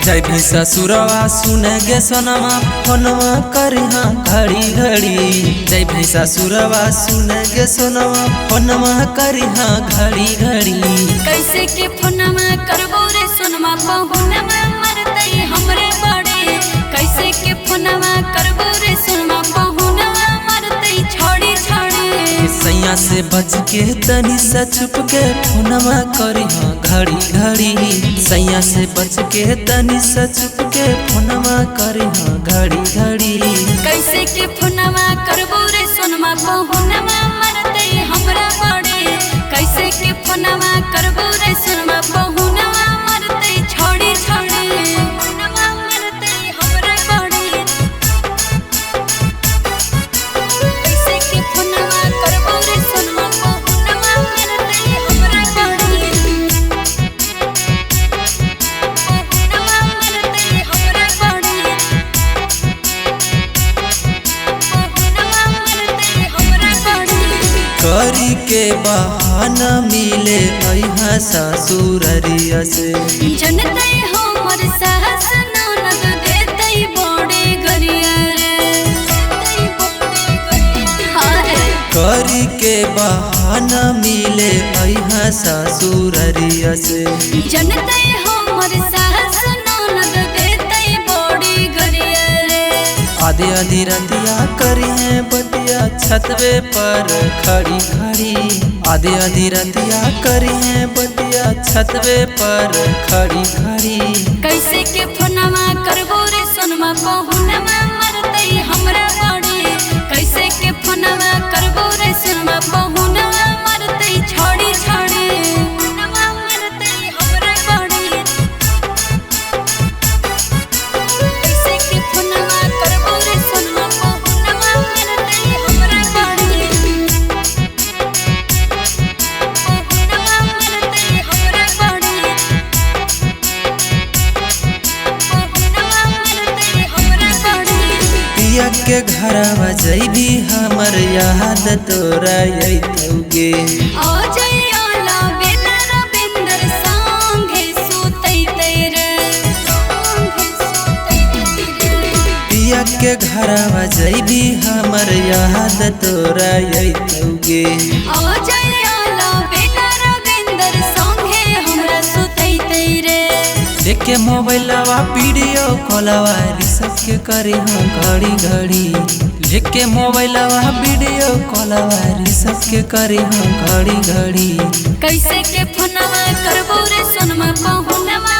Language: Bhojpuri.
जय भी ससुरवा सुने गे सोनमा फोनवा करी हाँ घड़ी घड़ी। जय भी ससुरवा सुने गे सोनमा फोनवा करी हाँ घड़ी घड़ी। कैसे के फोनमा करबो रे सोनमा बहुनमा मरतई हमरे बड़े। कैसे के फोनमा करबो रे सोनमा बहुनमा मरतई छोड़ी छोड़ी। सैया से बच के तनी से छुप के फोनमा करी हाँ घड़ी घड़ी। सैया से बच के तनी से छुप के फोनमा करी हाँ घड़ी घड़ी। कैसे के फोनमा करबो रे सोनमा बहुनमा मरतई हमरा बड़े। कैसे के फोनमा करबो रे सोनमा बहुनमा मरतई छोड़ी छोड़ी। फोनमा मरतई हमरा बड़े। कैसे के फोनमा करबो रे सोनमा बहुनमा मरतई हमरा बड़े। बहुनमा मरतई हमरा बड़े। करी के बहाना मिले अहा ससुररिया से। जनते हमर सास ननद देतई बड़े गरिया रे। करी के बहाना मिले अहा ससुररिया से। जनते हमर सास ननद देतई बड़े गरिया रे। आधे आधी रतिया करी है बतिया छतवे पर खड़ी खड़ी। आधे आधी रतिया करी है बतिया छतवे पर खड़ी खड़ी। कैसे के फोनमा करबो रे सोनमा बहुनमा मरतई हमरा बड़े। कैसे के फोनमा करबो रे सोनमा बहुनमा मरतई छोड़ी छोड़ी। फोनमा मरतई हमरा बड़े। कैसे के फोनमा करबो रे सोनमा बहुनमा मरतई हमरा बड़े। बहुनमा मरतई हमरा बड़े। पिया के घरवा जइबी हमर याद तोरा अइतौगे। आ जइयाला बेला रविंदर संगे सुतैतै रे। पिया के घरवा जइबी हमर याद तोरा अइतौगे। आ जइयाला बेला रविंदर संगे हमरा सुतैतै रे। देखे मोबाइलवा वीडियो कॉलवा रिसर्च के करी हाँ घड़ी घड़ी। लेके मोबाइलवा वीडियो कॉलवा रिसर्च के करी हाँ घड़ी घड़ी। कैसे के फोनमा करबो रे सोनमा बहुनमा